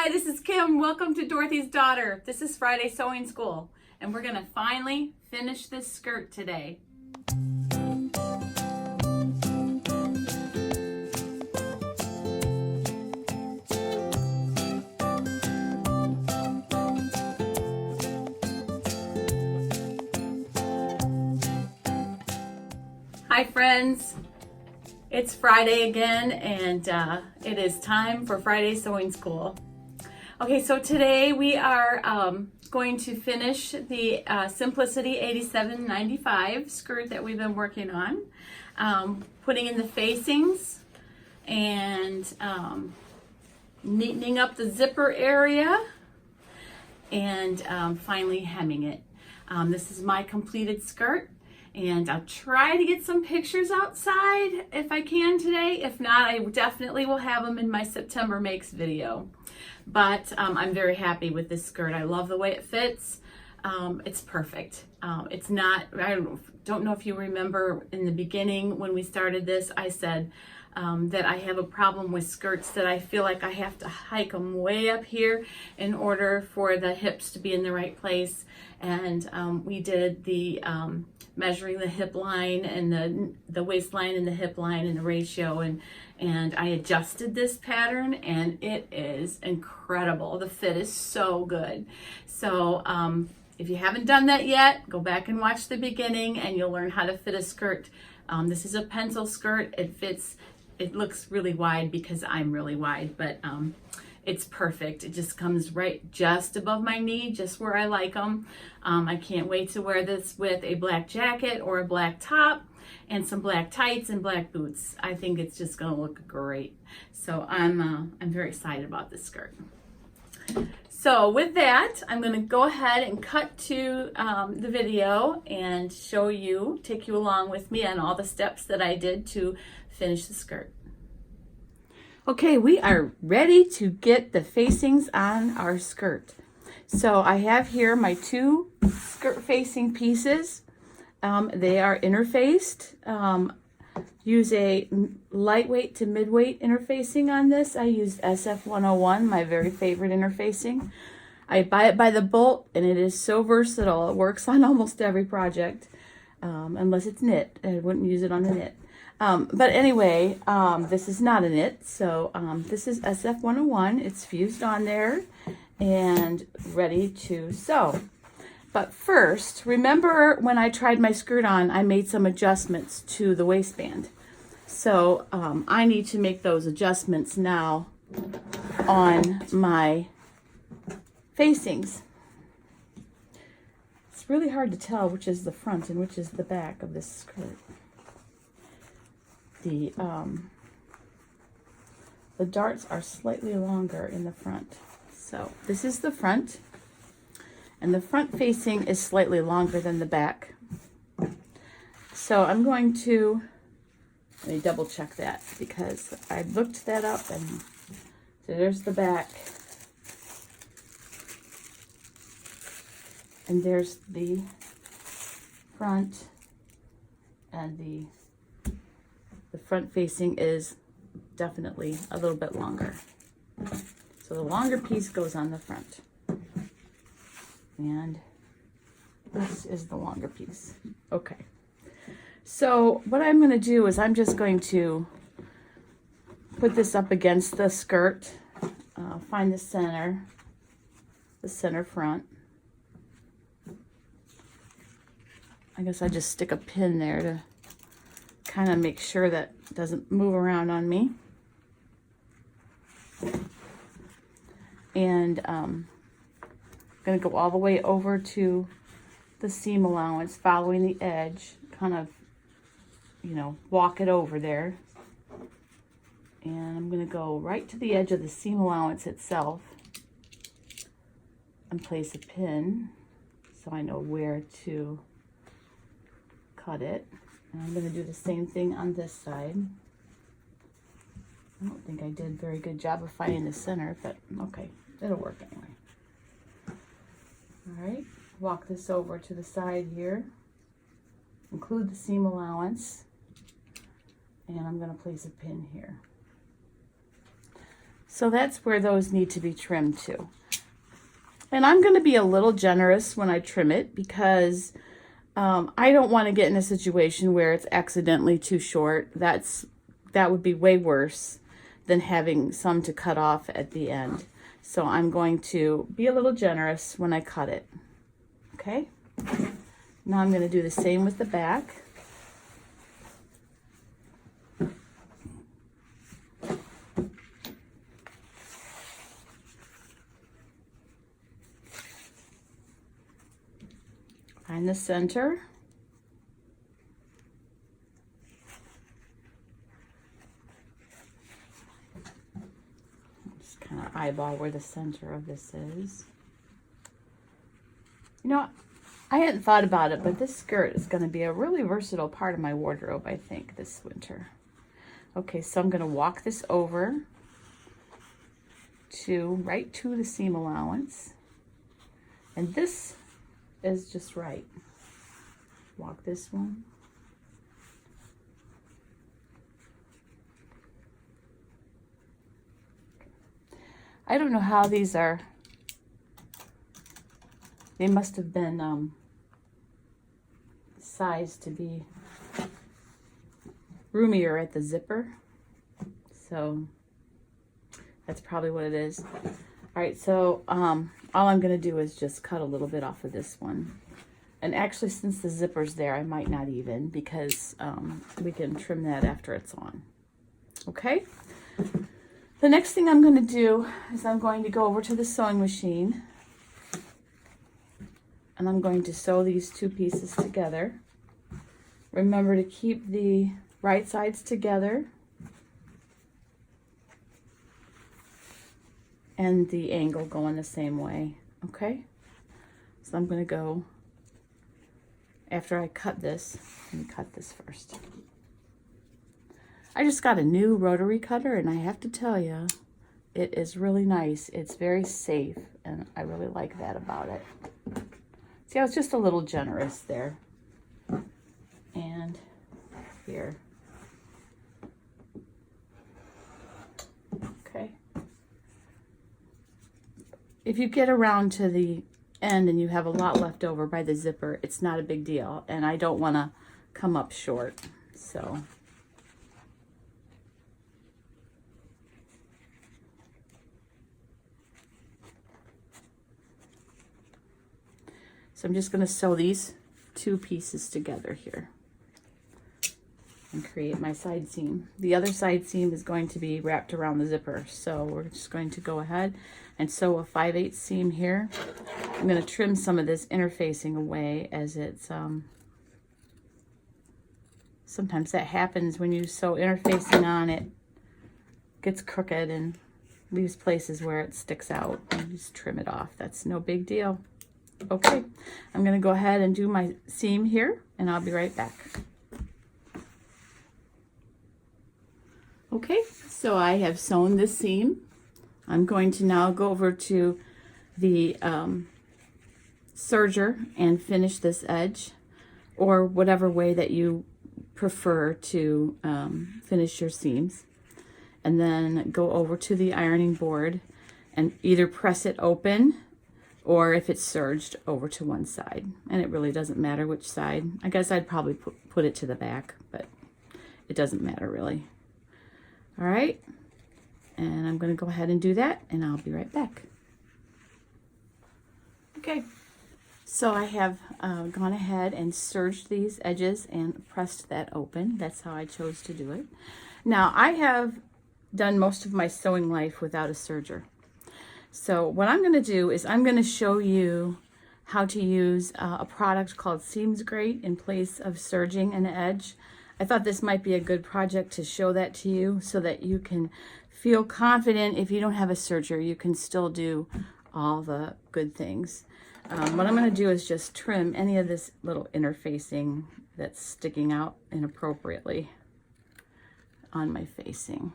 Hi, this is Kim. Welcome to Dorothy's Daughter. This is Friday Sewing School, and we're gonna finally finish this skirt today. Hi friends, it's Friday again, and it is time for Friday Sewing School. Okay, so today we are going to finish the Simplicity 8795 skirt that we've been working on, putting in the facings and neatening up the zipper area, and finally hemming it. This is my completed skirt. And I'll try to get some pictures outside if I can today. If not, I definitely will have them in my September Makes video. But I'm very happy with this skirt. I love the way it fits. It's perfect. It's not, I don't know if you remember in the beginning when we started this, I said that I have a problem with skirts that I feel like I have to hike them way up here in order for the hips to be in the right place. And we did the measuring the hip line and the waistline and the hip line and the ratio, and I adjusted this pattern, and it is incredible. The fit is so good. So if you haven't done that yet, go back and watch the beginning and you'll learn how to fit a skirt. This is a pencil skirt. It looks really wide because I'm really wide, but it's perfect. It just comes right just above my knee, just where I like them. I can't wait to wear this with a black jacket or a black top and some black tights and black boots. I think it's just gonna look great. So I'm very excited about this skirt. So with that, I'm gonna go ahead and cut to the video and take you along with me on all the steps that I did to finish the skirt. Okay, we are ready to get the facings on our skirt. So I have here my two skirt facing pieces. They are interfaced. Use a lightweight to midweight interfacing on this. I used SF101, my very favorite interfacing. I buy it by the bolt, and it is so versatile. It works on almost every project, unless it's knit. I wouldn't use it on a knit. But anyway, this is not a knit, so this is SF101. It's fused on there and ready to sew. But first, remember when I tried my skirt on, I made some adjustments to the waistband. So I need to make those adjustments now on my facings. It's really hard to tell which is the front and which is the back of this skirt. The darts are slightly longer in the front. So this is the front, and the front facing is slightly longer than the back. So I'm going to, let me double check that because I looked that up, and so there's the back. And there's the front, and the front facing is definitely a little bit longer. So the longer piece goes on the front. And this is the longer piece. Okay. So what I'm going to do is I'm just going to put this up against the skirt, find the center front. I guess I just stick a pin there to kind of make sure that it doesn't move around on me. And I'm going to go all the way over to the seam allowance, following the edge, kind of, walk it over there. And I'm going to go right to the edge of the seam allowance itself and place a pin so I know where to cut it. And I'm going to do the same thing on this side. I don't think I did a very good job of finding the center, but okay, it'll work anyway. All right, walk this over to the side here, include the seam allowance, and I'm going to place a pin here. So that's where those need to be trimmed to. And I'm going to be a little generous when I trim it because I don't want to get in a situation where it's accidentally too short. That would be way worse than having some to cut off at the end. So I'm going to be a little generous when I cut it. Okay? Now I'm going to do the same with the back. Find the center. Just kind of eyeball where the center of this is. You know, I hadn't thought about it, but this skirt is going to be a really versatile part of my wardrobe, I think, this winter. Okay, so I'm going to walk this over right to the seam allowance. And this is just right. Walk this one. I don't know how these are. They must have been sized to be roomier at the zipper. So that's probably what it is. All right, so all I'm going to do is just cut a little bit off of this one. And actually, since the zipper's there, I might not even, because we can trim that after it's on. Okay? The next thing I'm going to do is I'm going to go over to the sewing machine. And I'm going to sew these two pieces together. Remember to keep the right sides together. And the angle going the same way, okay? So I'm gonna go, after I cut this, let me cut this first. I just got a new rotary cutter and I have to tell you, it is really nice. It's very safe and I really like that about it. See, I was just a little generous there. And here. Okay. If you get around to the end and you have a lot left over by the zipper, it's not a big deal. And I don't want to come up short. So I'm just going to sew these two pieces together here and create my side seam. The other side seam is going to be wrapped around the zipper. So we're just going to go ahead and sew a 5/8 seam here. I'm going to trim some of this interfacing away as it's, sometimes that happens when you sew interfacing on, it gets crooked and leaves places where it sticks out. And just trim it off. That's no big deal. Okay, I'm going to go ahead and do my seam here and I'll be right back. Okay, so I have sewn this seam. I'm going to now go over to the serger and finish this edge, or whatever way that you prefer to finish your seams. And then go over to the ironing board and either press it open, or if it's serged, over to one side. And it really doesn't matter which side. I guess I'd probably put it to the back, but it doesn't matter really. All right, and I'm going to go ahead and do that, and I'll be right back. Okay, so I have gone ahead and serged these edges and pressed that open. That's how I chose to do it. Now, I have done most of my sewing life without a serger. So what I'm going to do is I'm going to show you how to use a product called Seamsgrate in place of serging an edge. I thought this might be a good project to show that to you so that you can feel confident. If you don't have a serger, you can still do all the good things. What I'm going to do is just trim any of this little interfacing that's sticking out inappropriately on my facing.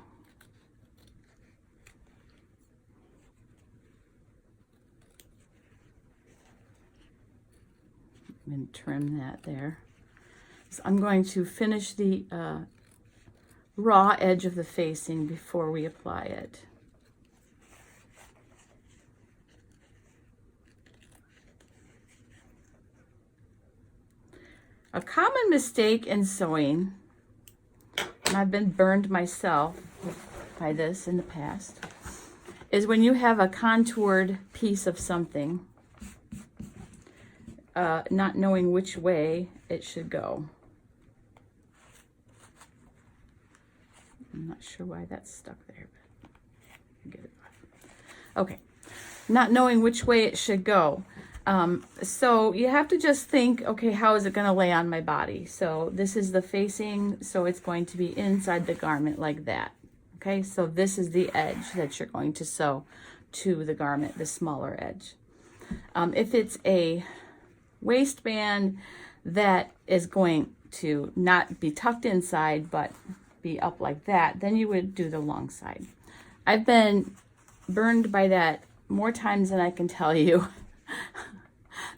I'm going to trim that there. So I'm going to finish the raw edge of the facing before we apply it. A common mistake in sewing, and I've been burned myself by this in the past, is when you have a contoured piece of something, not knowing which way it should go. I'm not sure why that's stuck there, but get it off. Okay, not knowing which way it should go. So you have to just think, okay, how is it going to lay on my body? So this is the facing, so it's going to be inside the garment like that. Okay, so this is the edge that you're going to sew to the garment, the smaller edge. If it's a waistband that is going to not be tucked inside, but be up like that, then you would do the long side. I've been burned by that more times than I can tell you.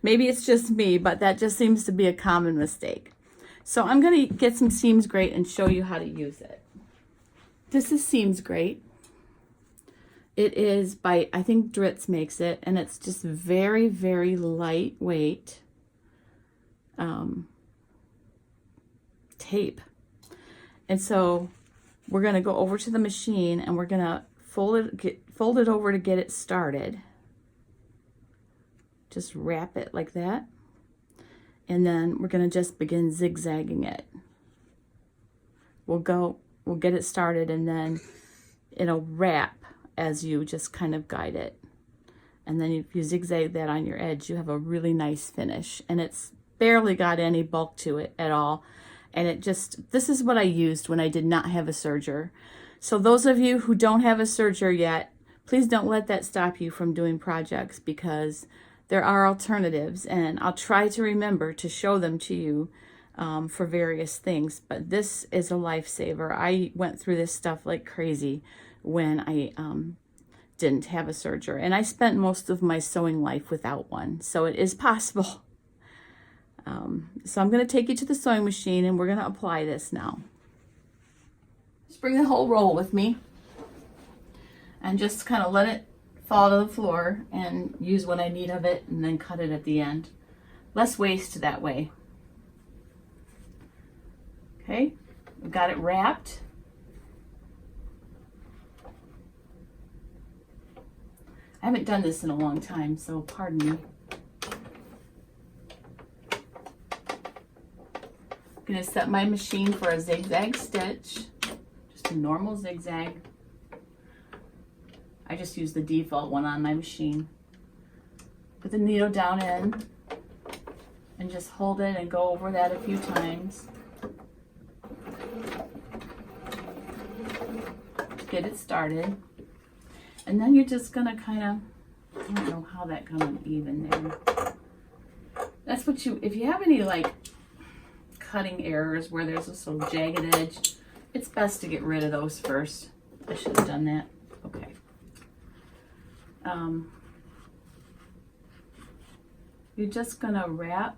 Maybe it's just me, but that just seems to be a common mistake. So I'm going to get some Seams Great and show you how to use it. This is Seams Great. It is by, I think Dritz makes it, and it's just very, very lightweight tape. And so we're going to go over to the machine and we're going to fold it over to get it started. Just wrap it like that. And then we're going to just begin zigzagging it. We'll get it started, and then it'll wrap as you just kind of guide it. And then if you zigzag that on your edge, you have a really nice finish. And it's barely got any bulk to it at all. And this is what I used when I did not have a serger. So those of you who don't have a serger yet, please don't let that stop you from doing projects, because there are alternatives, and I'll try to remember to show them to you for various things. But this is a lifesaver. I went through this stuff like crazy when I didn't have a serger, and I spent most of my sewing life without one, so it is possible. So I'm going to take you to the sewing machine, and we're going to apply this now. Just bring the whole roll with me and just kind of let it fall to the floor and use what I need of it, and then cut it at the end. Less waste that way. Okay, we've got it wrapped. I haven't done this in a long time, so pardon me. I'm going to set my machine for a zigzag stitch, just a normal zigzag. I just use the default one on my machine. Put the needle down in and just hold it and go over that a few times to get it started. And then you're just going to kind of, I don't know how that comes even there. That's what if you have any like cutting errors where there's this little jagged edge, it's best to get rid of those first. I should have done that. Okay. You're just gonna wrap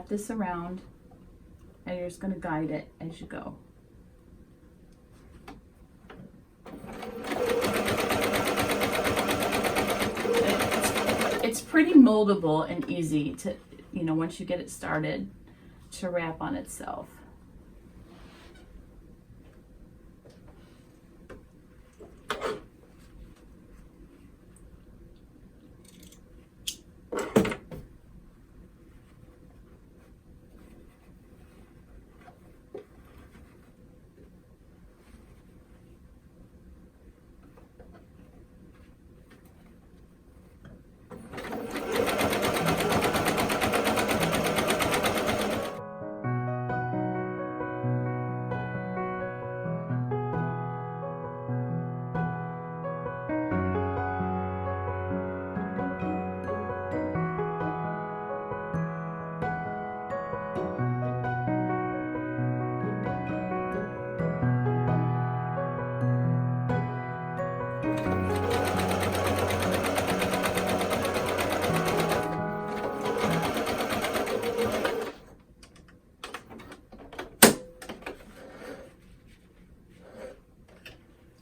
this around, and you're just gonna guide it as you go. It's pretty moldable and easy to, once you get it started, to wrap on itself.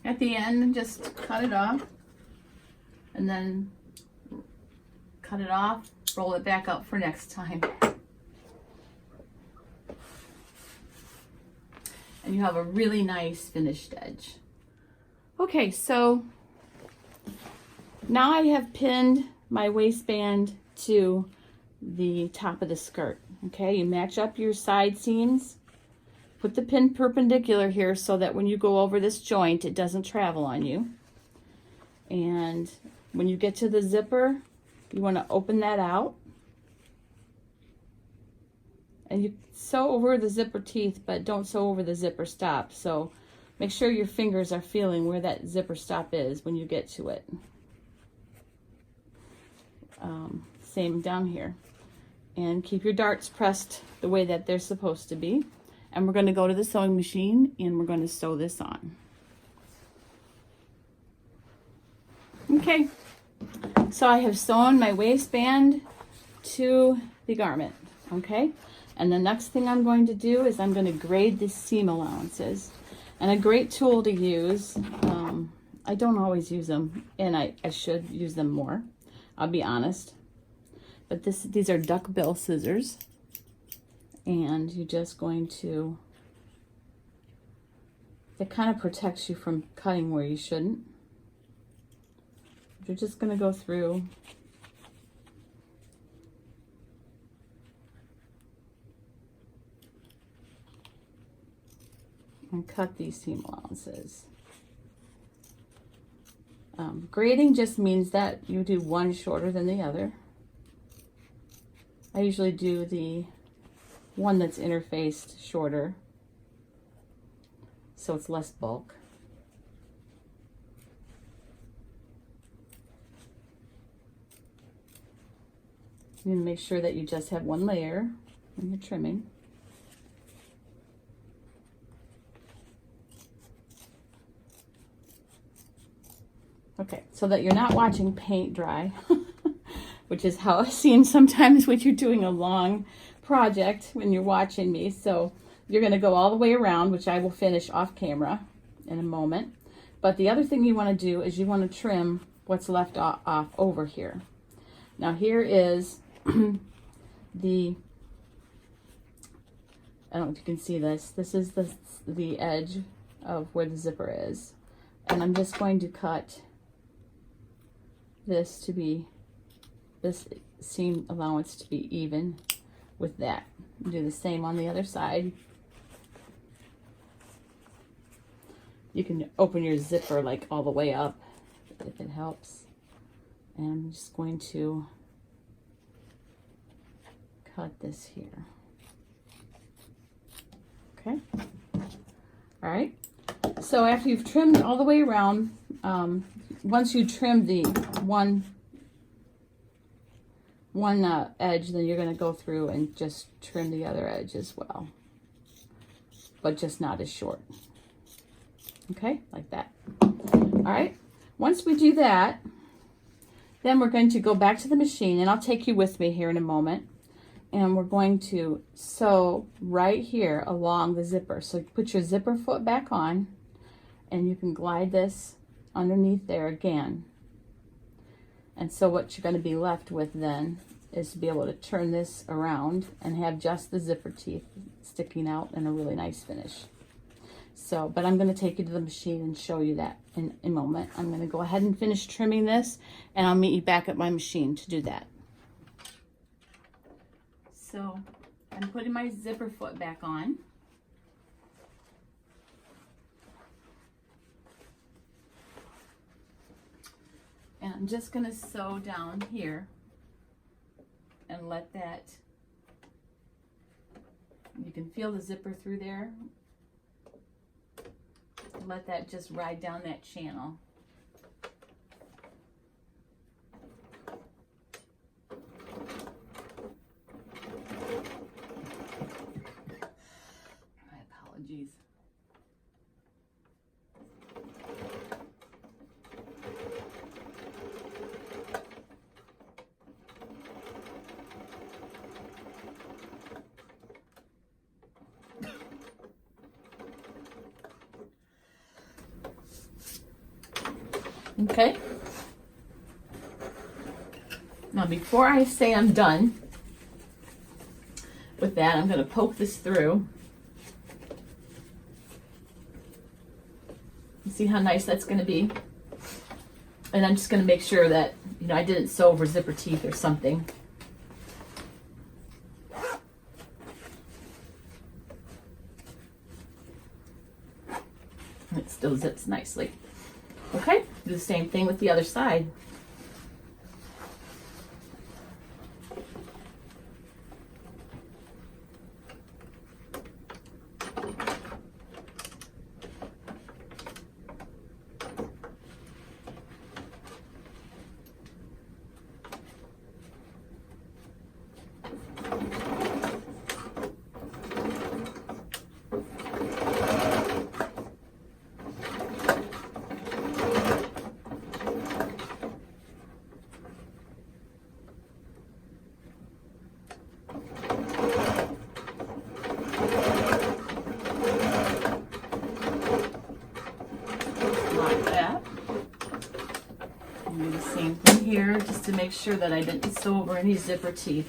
At the end, just cut it off, and then cut it off, roll it back up for next time. And you have a really nice finished edge. Okay, so now I have pinned my waistband to the top of the skirt. Okay, you match up your side seams. Put the pin perpendicular here so that when you go over this joint, it doesn't travel on you. And when you get to the zipper, you want to open that out. And you sew over the zipper teeth, but don't sew over the zipper stop. So make sure your fingers are feeling where that zipper stop is when you get to it. Same down here. And keep your darts pressed the way that they're supposed to be. And we're going to go to the sewing machine and we're going to sew this on. Okay, so I have sewn my waistband to the garment, okay? And the next thing I'm going to do is I'm going to grade the seam allowances. And a great tool to use, I don't always use them, and I should use them more, I'll be honest. But these are duckbill scissors. And you're just going to, it kind of protects you from cutting where you shouldn't. You're just going to go through and cut these seam allowances. Grading just means that you do one shorter than the other. I usually do the one that's interfaced shorter, so it's less bulk. You need to make sure that you just have one layer when you're trimming. Okay, so that you're not watching paint dry, which is how it seems sometimes when you're doing a long project when you're watching me. So you're going to go all the way around, which I will finish off camera in a moment. But the other thing you want to do is you want to trim what's left off over here. Now here is the, I don't know if you can see this. This is the edge of where the zipper is. And I'm just going to cut this to be, this seam allowance to be even with that. Do the same on the other side. You can open your zipper like all the way up if it helps. And I'm just going to cut this here. Okay. All right. So after you've trimmed all the way around, once you trim the one edge, then you're going to go through and just trim the other edge as well, but just not as short. Okay, like that. All right, once we do that, then we're going to go back to the machine, and I'll take you with me here in a moment, and we're going to sew right here along the zipper. So put your zipper foot back on, and you can glide this underneath there again. And so what you're going to be left with then is to be able to turn this around and have just the zipper teeth sticking out in a really nice finish. So, but I'm going to take you to the machine and show you that in a moment. I'm going to go ahead and finish trimming this, and I'll meet you back at my machine to do that. So I'm putting my zipper foot back on. And I'm just going to sew down here and let that, you can feel the zipper through there. Let that just ride down that channel. My apologies. Okay. Now before I say I'm done with that, I'm going to poke this through. See how nice that's going to be? And I'm just going to make sure that, you know, I didn't sew over zipper teeth or something. It still zips nicely. Okay, do the same thing with the other side. Do the same thing here just to make sure that I didn't sew over any zipper teeth.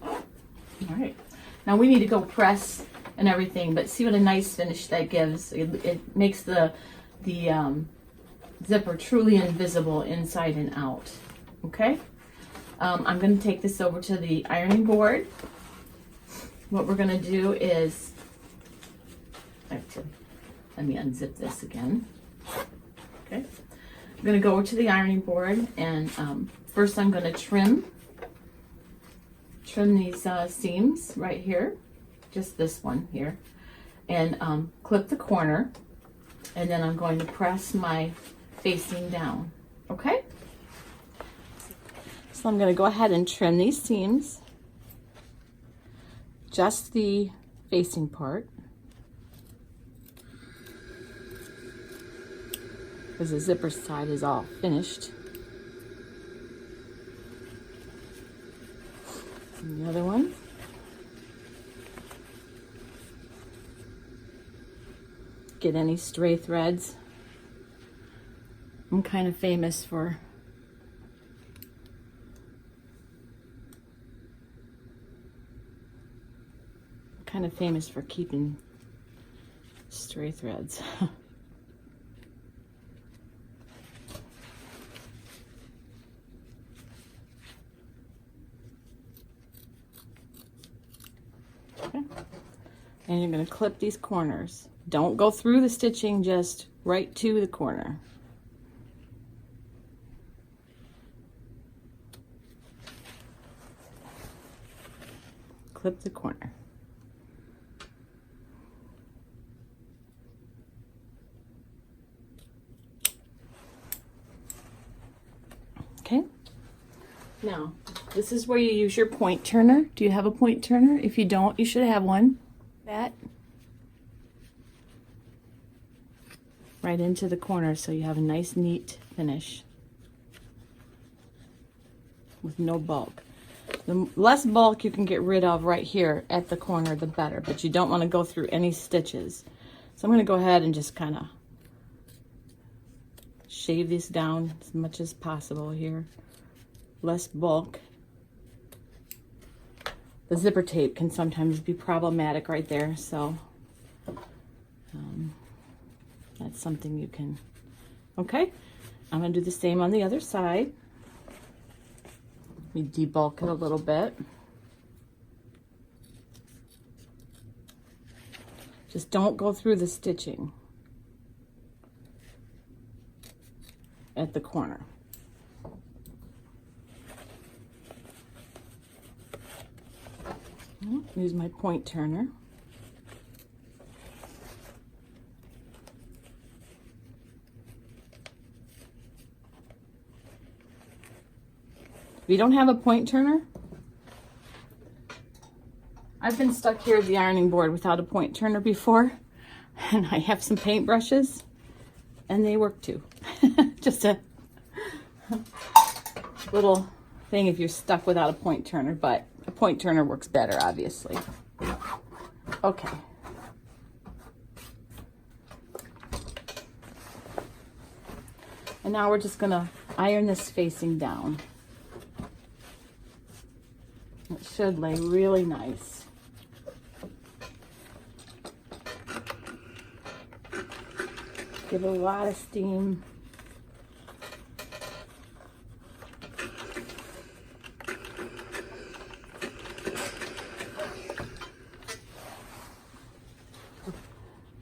All right, now we need to go press and everything, but see what a nice finish that gives. It makes the zipper truly invisible inside and out. Okay. I'm going to take this over to the ironing board. What we're going to do is, actually, let me unzip this again. Okay, I'm going to go over to the ironing board, and first I'm going to trim these seams right here, just this one here, and clip the corner, and then I'm going to press my facing down. Okay. So I'm going to go ahead and trim these seams, just the facing part, because the zipper side is all finished. And the other one. Get any stray threads. I'm kind of famous for keeping stray threads. Okay. And you're going to clip these corners. Don't go through the stitching, just right to the corner. Clip the corner. Okay, now this is where you use your point turner. Do you have a point turner? If you don't, you should have one. That right into the corner so you have a nice neat finish with no bulk. The less bulk you can get rid of right here at the corner, the better, but you don't want to go through any stitches. So I'm going to go ahead and just kind of shave this down as much as possible here. Less bulk. The zipper tape can sometimes be problematic right there, so that's something you can. Okay, I'm going to do the same on the other side. Let me debulk it a little bit. Just don't go through the stitching at the corner. Use my point turner. If you don't have a point turner, I've been stuck here at the ironing board without a point turner before, and I have some paint brushes, and they work too. Just a little thing if you're stuck without a point turner, but a point turner works better, obviously. Okay. And now we're just gonna iron this facing down. It should lay really nice. Give it a lot of steam.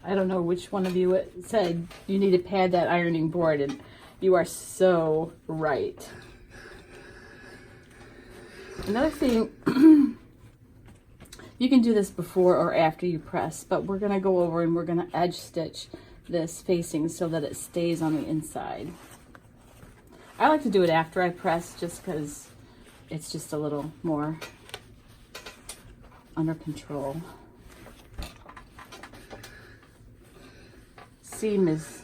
I don't know which one of you said you need to pad that ironing board, and you are so right. Another thing, you can do this before or after you press, but we're gonna go over and we're gonna edge stitch this facing so that it stays on the inside. I like to do it after I press just because it's just a little more under control. Steam is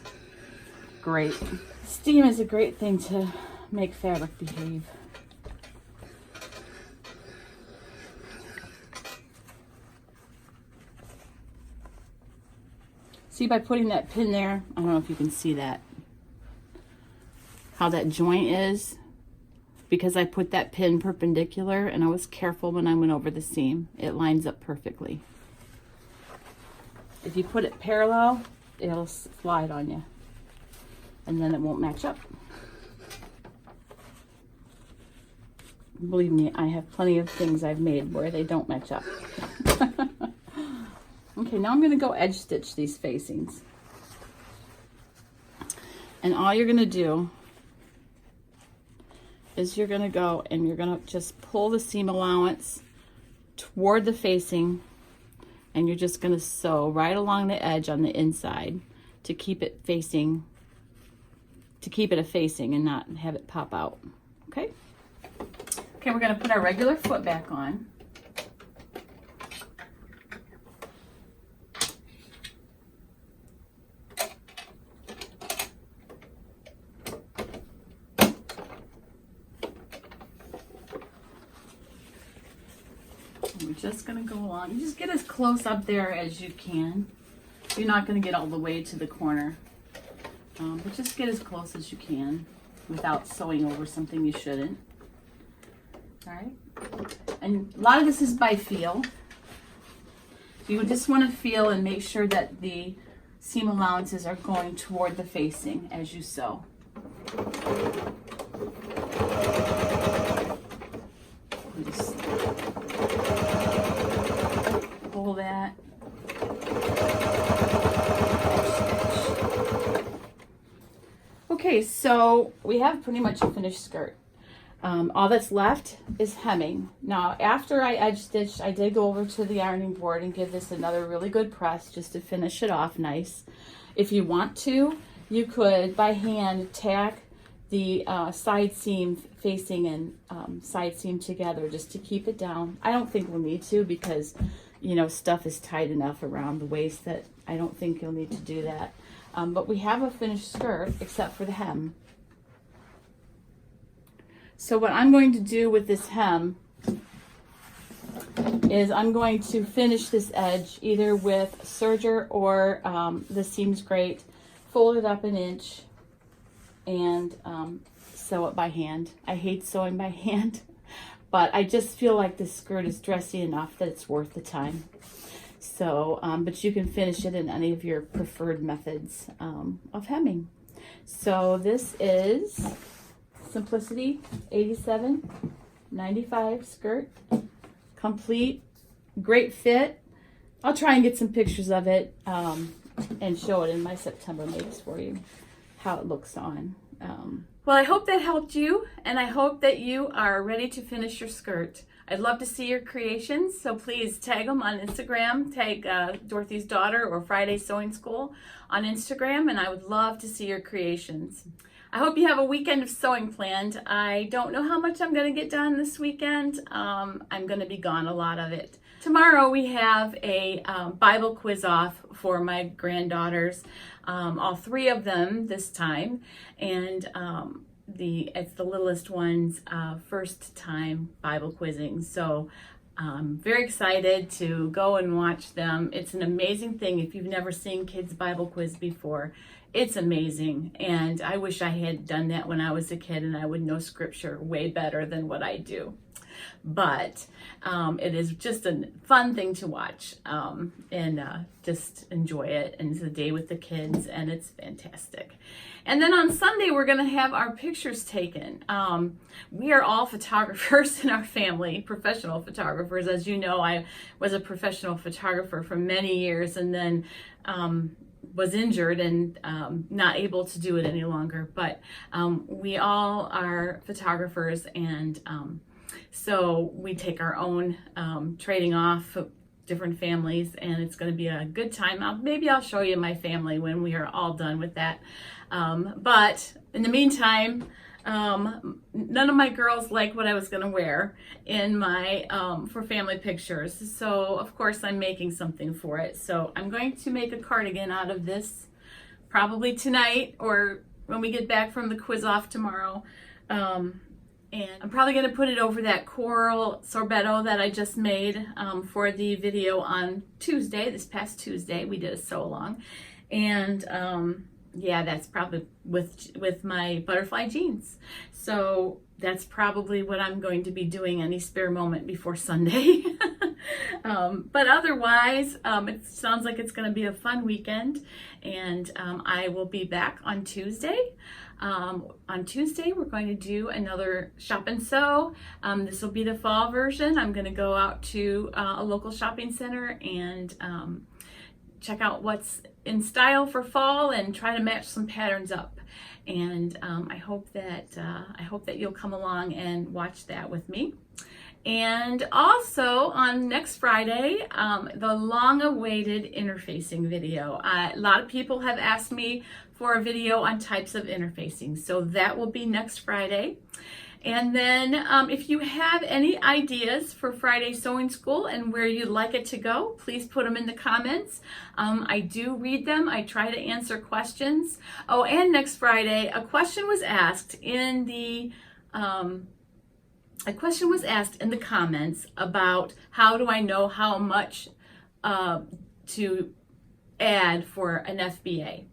great. Steam is a great thing to make fabric behave. See, by putting that pin there, I don't know if you can see that, how that joint is, because I put that pin perpendicular and I was careful when I went over the seam. It lines up perfectly. If you put it parallel, it'll slide on you, and then it won't match up. Believe me, I have plenty of things I've made where they don't match up. Okay, now I'm going to go edge stitch these facings. And all you're going to do is you're going to go and you're going to just pull the seam allowance toward the facing, and you're just going to sew right along the edge on the inside to keep it facing, to keep it a facing and not have it pop out. Okay? Okay, we're going to put our regular foot back on. We're just going to go along. You just get as close up there as you can. You're not going to get all the way to the corner, but just get as close as you can without sewing over something you shouldn't. All right, and a lot of this is by feel. You just want to feel and make sure that the seam allowances are going toward the facing as you sew. Just pull that. Okay, so we have pretty much a finished skirt. All that's left is hemming. Now, after I edge stitched, I did go over to the ironing board and give this another really good press just to finish it off nice. If you want to, you could by hand tack the side seam facing and side seam together just to keep it down. I don't think we'll need to because, you know, stuff is tight enough around the waist that I don't think you'll need to do that. But we have a finished skirt except for the hem. So what I'm going to do with this hem is I'm going to finish this edge either with serger or the Seams Great, fold it up an inch, and sew it by hand. I hate sewing by hand, but I just feel like this skirt is dressy enough that it's worth the time. So, but you can finish it in any of your preferred methods of hemming. So this is Simplicity 87/95 skirt, complete, great fit. I'll try and get some pictures of it and show it in my September makes for you, how it looks on. Well, I hope that helped you, and I hope that you are ready to finish your skirt. I'd love to see your creations, so please tag them on Instagram, tag Dorothy's Daughter or Friday Sewing School on Instagram, and I would love to see your creations. I hope you have a weekend of sewing planned. I don't know how much I'm going to get done this weekend. I'm going to be gone a lot of it. Tomorrow we have a Bible quiz off for my granddaughters, all three of them this time, and it's the littlest one's first time Bible quizzing. So I'm very excited to go and watch them. It's an amazing thing. If you've never seen Kids Bible Quiz before, it's amazing. And I wish I had done that when I was a kid, and I would know scripture way better than what I do. But it is just a fun thing to watch, and just enjoy it. And it's a day with the kids, and it's fantastic. And then on Sunday, we're going to have our pictures taken. We are all photographers in our family, professional photographers. As you know, I was a professional photographer for many years, and then was injured and not able to do it any longer. But we all are photographers, and so we take our own trading off different families, and it's going to be a good time. Maybe I'll show you my family when we are all done with that. But in the meantime, none of my girls like what I was going to wear in my for family pictures. So of course I'm making something for it. So I'm going to make a cardigan out of this probably tonight or when we get back from the quiz off tomorrow. And I'm probably going to put it over that coral sorbetto that I just made for the video on Tuesday, this past Tuesday. We did a sew along. And yeah, that's probably with my butterfly jeans. So that's probably what I'm going to be doing any spare moment before Sunday. But otherwise, it sounds like it's going to be a fun weekend. And I will be back on Tuesday. On Tuesday, we're going to do another shop and sew. This will be the fall version. I'm going to go out to a local shopping center and check out what's in style for fall and try to match some patterns up. And I hope that you'll come along and watch that with me. And also on next Friday, the long-awaited interfacing video. A lot of people have asked me for a video on types of interfacing, so that will be next Friday. And then if you have any ideas for Friday Sewing School and where you'd like it to go, please put them in the comments. I do read them. I try to answer questions. Oh, and next Friday, a question was asked in the comments about how do I know how much to add for an FBA.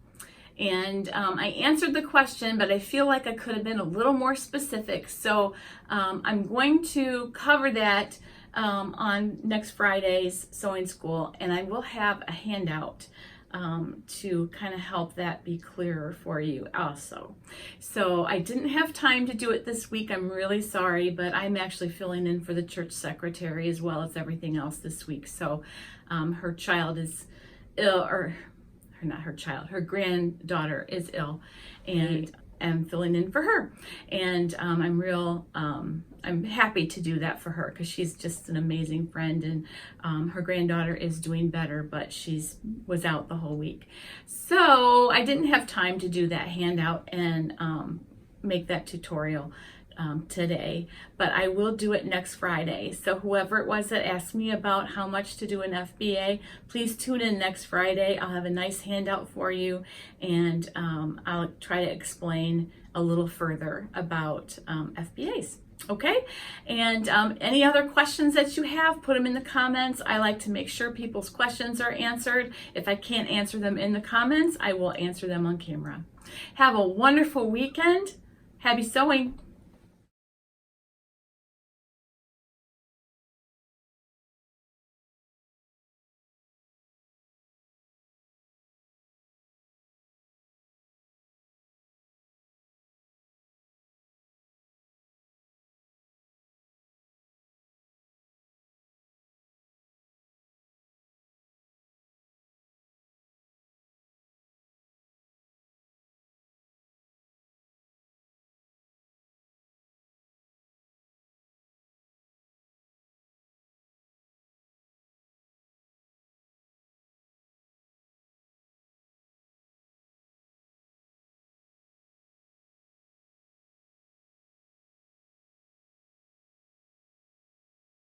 And I answered the question, but I feel like I could have been a little more specific. So I'm going to cover that on next Friday's sewing school, and I will have a handout to kind of help that be clearer for you also. So I didn't have time to do it this week. I'm really sorry, but I'm actually filling in for the church secretary as well as everything else this week. So her child is ill, or not her child, her granddaughter is ill, and I'm filling in for her. And I'm happy to do that for her because she's just an amazing friend, and her granddaughter is doing better, but was out the whole week. So I didn't have time to do that handout and make that tutorial today, but I will do it next Friday. So whoever it was that asked me about how much to do an FBA, please tune in next Friday. I'll have a nice handout for you, and I'll try to explain a little further about FBAs. Okay, and any other questions that you have, put them in the comments. I like to make sure people's questions are answered. If I can't answer them in the comments, I will answer them on camera. Have a wonderful weekend. Happy sewing.